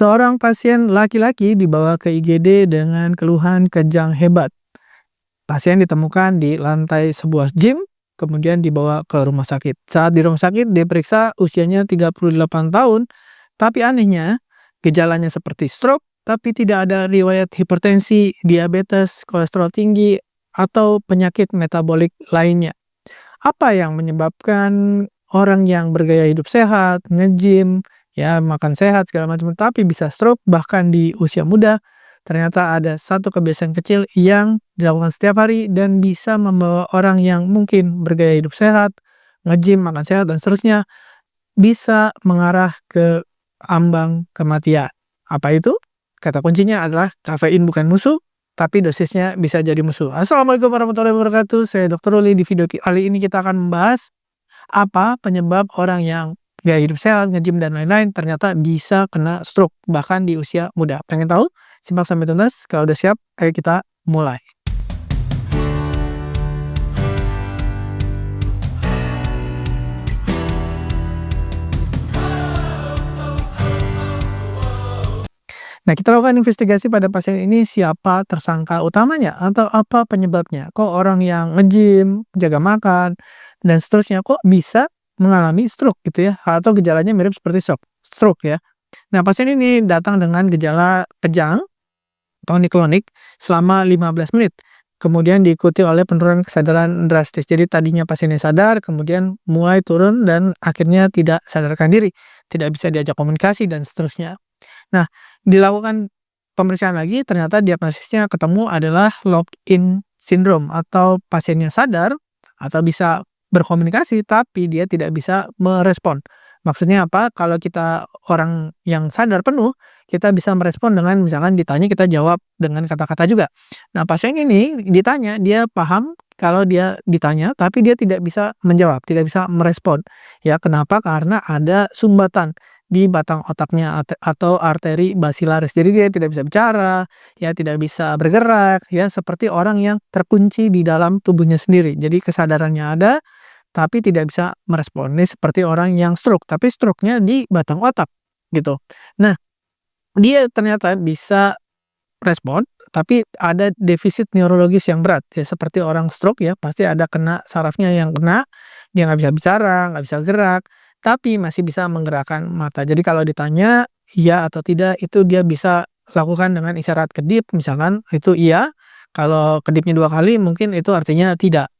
Seorang pasien laki-laki dibawa ke IGD dengan keluhan kejang hebat. Pasien ditemukan di lantai sebuah gym, kemudian dibawa ke rumah sakit. Saat di rumah sakit, diperiksa usianya 38 tahun, tapi anehnya gejalanya seperti stroke, tapi tidak ada riwayat hipertensi, diabetes, kolesterol tinggi, atau penyakit metabolik lainnya. Apa yang menyebabkan orang yang bergaya hidup sehat, nge-gym, ya makan sehat segala macam, tapi bisa stroke bahkan di usia muda? Ternyata ada satu kebiasaan kecil yang dilakukan setiap hari dan bisa membawa orang yang mungkin bergaya hidup sehat, nge-gym, makan sehat, dan seterusnya, bisa mengarah ke ambang kematian. Apa itu? Kata kuncinya adalah kafein bukan musuh, tapi dosisnya bisa jadi musuh. Assalamualaikum warahmatullahi wabarakatuh. Saya Dr. Ruli. Di video kali ini kita akan membahas apa penyebab orang yang gaya hidup sehat, nge-gym, dan lain-lain ternyata bisa kena stroke bahkan di usia muda. Pengen tahu? Simak sampai tuntas. Kalau udah siap, ayo kita mulai. Nah, kita lakukan investigasi pada pasien ini, siapa tersangka utamanya atau apa penyebabnya. Kok orang yang nge-gym, jaga makan, dan seterusnya kok bisa mengalami stroke gitu ya, atau gejalanya mirip seperti stroke ya. Nah, pasien ini datang dengan gejala kejang, tonic-clonic selama 15 menit. Kemudian diikuti oleh penurunan kesadaran drastis. Jadi tadinya pasiennya sadar, kemudian mulai turun dan akhirnya tidak sadarkan diri, tidak bisa diajak komunikasi dan seterusnya. Nah, dilakukan pemeriksaan lagi, ternyata diagnosisnya ketemu adalah lock-in syndrome, atau pasiennya sadar atau bisa berkomunikasi tapi dia tidak bisa merespon. Maksudnya apa? Kalau kita orang yang sadar penuh, kita bisa merespon dengan misalkan ditanya kita jawab dengan kata-kata juga. Nah, pasien ini ditanya, dia paham kalau dia ditanya tapi dia tidak bisa menjawab, tidak bisa merespon. Ya, kenapa? Karena ada sumbatan di batang otaknya atau arteri basilaris. Jadi dia tidak bisa bicara, ya tidak bisa bergerak, ya seperti orang yang terkunci di dalam tubuhnya sendiri. Jadi kesadarannya ada, tapi tidak bisa merespon. Ini seperti orang yang stroke, tapi stroke-nya di batang otak gitu. Nah, dia ternyata bisa respon, tapi ada defisit neurologis yang berat. Ya seperti orang stroke ya, pasti ada kena sarafnya yang kena, dia nggak bisa bicara, nggak bisa gerak, tapi masih bisa menggerakkan mata. Jadi kalau ditanya iya atau tidak, itu dia bisa lakukan dengan isyarat kedip, misalkan itu iya, kalau kedipnya 2 kali mungkin itu artinya tidak.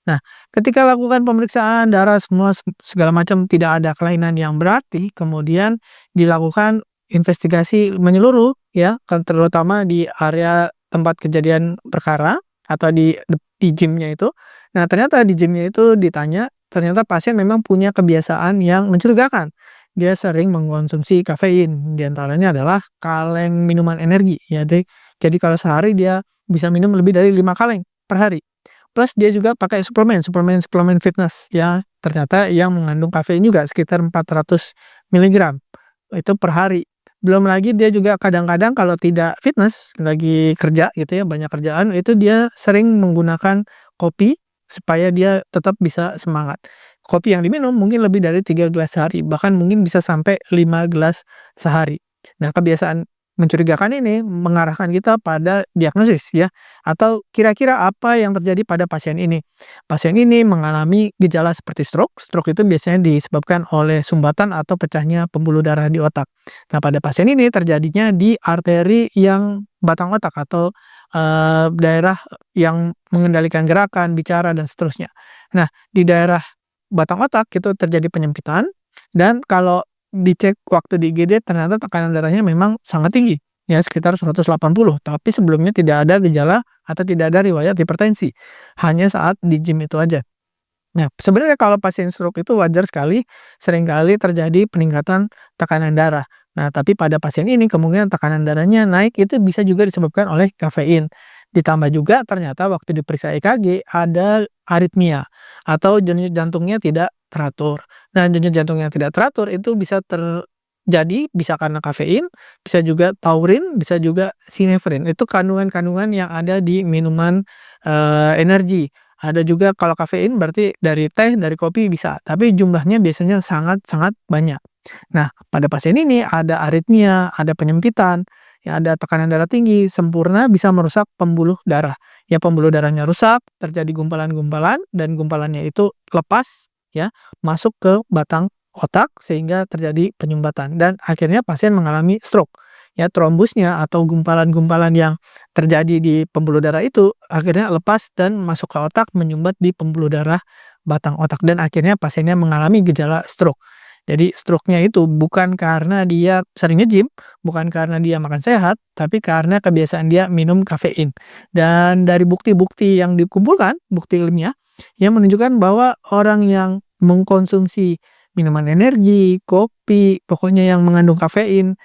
Nah, ketika lakukan pemeriksaan darah semua segala macam tidak ada kelainan yang berarti, kemudian dilakukan investigasi menyeluruh ya, kan terutama di area tempat kejadian perkara atau di gym-nya itu. Nah, ternyata di gym-nya itu ditanya, ternyata pasien memang punya kebiasaan yang mencurigakan. Dia sering mengkonsumsi kafein, di antaranya adalah kaleng minuman energi ya. Jadi kalau sehari dia bisa minum lebih dari 5 kaleng per hari. Plus dia juga pakai suplemen fitness ya, ternyata yang mengandung kafein juga sekitar 400 miligram, itu per hari. Belum lagi dia juga kadang-kadang kalau tidak fitness, lagi kerja gitu ya, banyak kerjaan, itu dia sering menggunakan kopi supaya dia tetap bisa semangat. Kopi yang diminum mungkin lebih dari 3 gelas sehari, bahkan mungkin bisa sampai 5 gelas sehari. Nah, kebiasaan mencurigakan ini mengarahkan kita pada diagnosis ya, atau kira-kira apa yang terjadi pada pasien ini. Pasien ini mengalami gejala seperti stroke. Stroke itu biasanya disebabkan oleh sumbatan atau pecahnya pembuluh darah di otak. Nah, pada pasien ini terjadinya di arteri yang batang otak atau daerah yang mengendalikan gerakan, bicara, dan seterusnya. Nah, di daerah batang otak itu terjadi penyempitan, dan kalau dicek waktu di IGD ternyata tekanan darahnya memang sangat tinggi, ya sekitar 180, tapi sebelumnya tidak ada gejala atau tidak ada riwayat hipertensi, hanya saat di gym itu aja. Nah, sebenarnya kalau pasien stroke itu wajar sekali, seringkali terjadi peningkatan tekanan darah. Nah, tapi pada pasien ini kemungkinan tekanan darahnya naik itu bisa juga disebabkan oleh kafein. Ditambah juga ternyata waktu diperiksa EKG ada aritmia atau denyut jantungnya tidak teratur. Nah, denyut jantung yang tidak teratur itu bisa terjadi bisa karena kafein, bisa juga taurin, bisa juga sinefrin. Itu kandungan-kandungan yang ada di minuman energi. Ada juga kalau kafein berarti dari teh, dari kopi bisa, tapi jumlahnya biasanya sangat-sangat banyak. Nah, pada pasien ini ada aritmia, ada penyempitan, ya ada tekanan darah tinggi, sempurna bisa merusak pembuluh darah. Ya, pembuluh darahnya rusak, terjadi gumpalan-gumpalan dan gumpalannya itu lepas ya, masuk ke batang otak sehingga terjadi penyumbatan dan akhirnya pasien mengalami stroke. Ya, trombusnya atau gumpalan-gumpalan yang terjadi di pembuluh darah itu akhirnya lepas dan masuk ke otak menyumbat di pembuluh darah batang otak dan akhirnya pasiennya mengalami gejala stroke. Jadi stroke-nya itu bukan karena dia sering nge-gym, bukan karena dia makan sehat, tapi karena kebiasaan dia minum kafein. Dan dari bukti-bukti yang dikumpulkan, bukti ilmiah, yang menunjukkan bahwa orang yang mengkonsumsi minuman energi, kopi, pokoknya yang mengandung kafein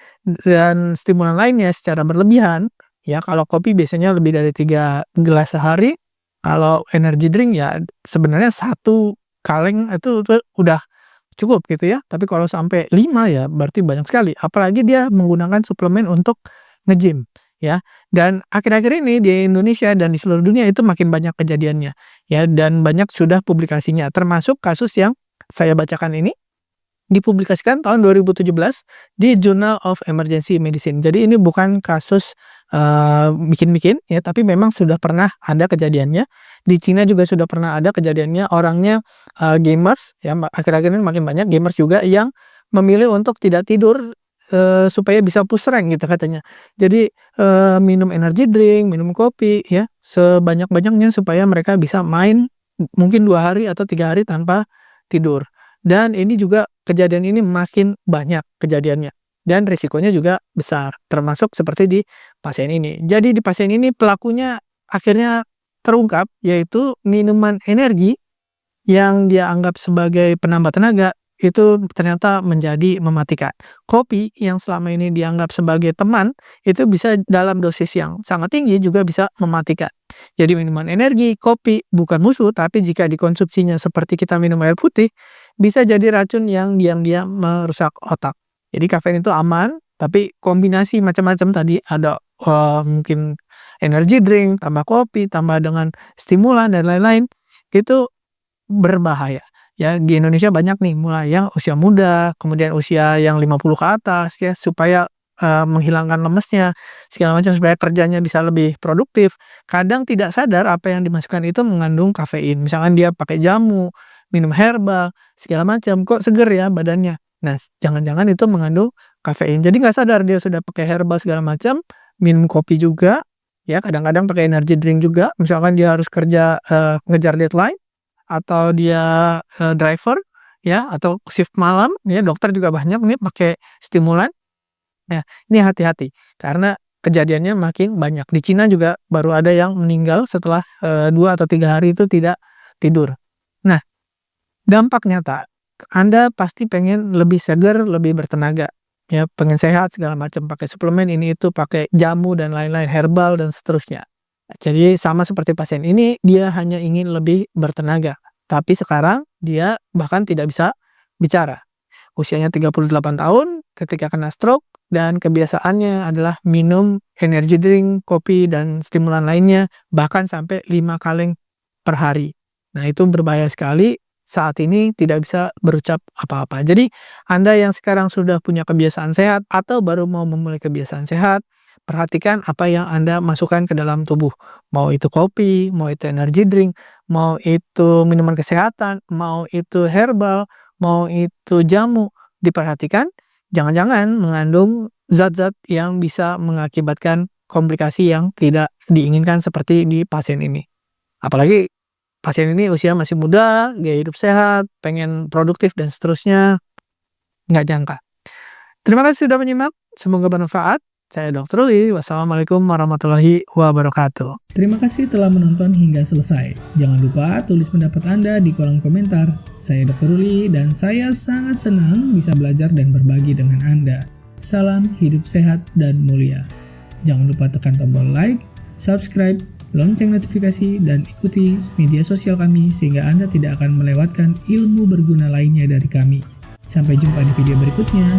dan stimulan lainnya secara berlebihan, ya kalau kopi biasanya lebih dari 3 gelas sehari, kalau energy drink ya sebenarnya 1 kaleng itu udah cukup gitu ya, tapi kalau sampai 5 ya berarti banyak sekali, apalagi dia menggunakan suplemen untuk nge-gym ya. Dan akhir-akhir ini di Indonesia dan di seluruh dunia itu makin banyak kejadiannya ya, dan banyak sudah publikasinya, termasuk kasus yang saya bacakan ini dipublikasikan tahun 2017 di Journal of Emergency Medicine. Jadi ini bukan kasus, bikin-bikin ya, tapi memang sudah pernah ada kejadiannya. Di Cina juga sudah pernah ada kejadiannya, orangnya, gamers ya, akhir-akhir ini makin banyak gamers juga yang memilih untuk tidak tidur, supaya bisa push rank gitu katanya. Jadi, minum energy drink, minum kopi ya, sebanyak-banyaknya supaya mereka bisa main mungkin 2 hari atau 3 hari tanpa tidur. Dan ini juga kejadian ini makin banyak kejadiannya dan risikonya juga besar, termasuk seperti di pasien ini. Jadi di pasien ini pelakunya akhirnya terungkap, yaitu minuman energi yang dia anggap sebagai penambah tenaga, itu ternyata menjadi mematikan. Kopi yang selama ini dianggap sebagai teman, itu bisa dalam dosis yang sangat tinggi juga bisa mematikan. Jadi minuman energi, kopi bukan musuh, tapi jika dikonsumsinya seperti kita minum air putih, bisa jadi racun yang diam-diam merusak otak. Jadi kafein itu aman, tapi kombinasi macam-macam tadi ada, mungkin energy drink, tambah kopi, tambah dengan stimulan dan lain-lain, itu berbahaya. Ya, di Indonesia banyak nih mulai yang usia muda, kemudian usia yang 50 ke atas ya, supaya, menghilangkan lemesnya, segala macam supaya kerjanya bisa lebih produktif. Kadang tidak sadar apa yang dimasukkan itu mengandung kafein. Misalkan dia pakai jamu, minum herbal, segala macam, kok seger ya badannya. Nah, jangan-jangan itu mengandung kafein. Jadi nggak sadar dia sudah pakai herbal segala macam, minum kopi juga, ya kadang-kadang pakai energy drink juga, misalkan dia harus kerja, ngejar deadline atau dia, driver ya atau shift malam ya, dokter juga banyak nih pakai stimulan. Nah, ini hati-hati karena kejadiannya makin banyak. Di Cina juga baru ada yang meninggal setelah, 2 atau 3 hari itu tidak tidur. Nah, dampak nyata, Anda pasti pengen lebih segar, lebih bertenaga, ya pengen sehat segala macam, pakai suplemen ini itu, pakai jamu dan lain-lain, herbal dan seterusnya. Jadi sama seperti pasien ini, dia hanya ingin lebih bertenaga, tapi sekarang dia bahkan tidak bisa bicara. Usianya 38 tahun ketika kena stroke dan kebiasaannya adalah minum energy drink, kopi, dan stimulan lainnya, bahkan sampai 5 kaleng per hari. Nah, itu berbahaya sekali, saat ini tidak bisa berucap apa-apa. Jadi, Anda yang sekarang sudah punya kebiasaan sehat atau baru mau memulai kebiasaan sehat, perhatikan apa yang Anda masukkan ke dalam tubuh. Mau itu kopi, mau itu energy drink, mau itu minuman kesehatan, mau itu herbal, mau itu jamu, diperhatikan jangan-jangan mengandung zat-zat yang bisa mengakibatkan komplikasi yang tidak diinginkan seperti di pasien ini. Apalagi pasien ini usia masih muda, gaya hidup sehat, pengen produktif dan seterusnya, nggak jangka. Terima kasih sudah menyimak, semoga bermanfaat. Saya Dr. Ruli, wassalamualaikum warahmatullahi wabarakatuh. Terima kasih telah menonton hingga selesai. Jangan lupa tulis pendapat Anda di kolom komentar. Saya Dr. Ruli dan saya sangat senang bisa belajar dan berbagi dengan Anda. Salam hidup sehat dan mulia. Jangan lupa tekan tombol like, subscribe, lonceng notifikasi, dan ikuti media sosial kami sehingga Anda tidak akan melewatkan ilmu berguna lainnya dari kami. Sampai jumpa di video berikutnya.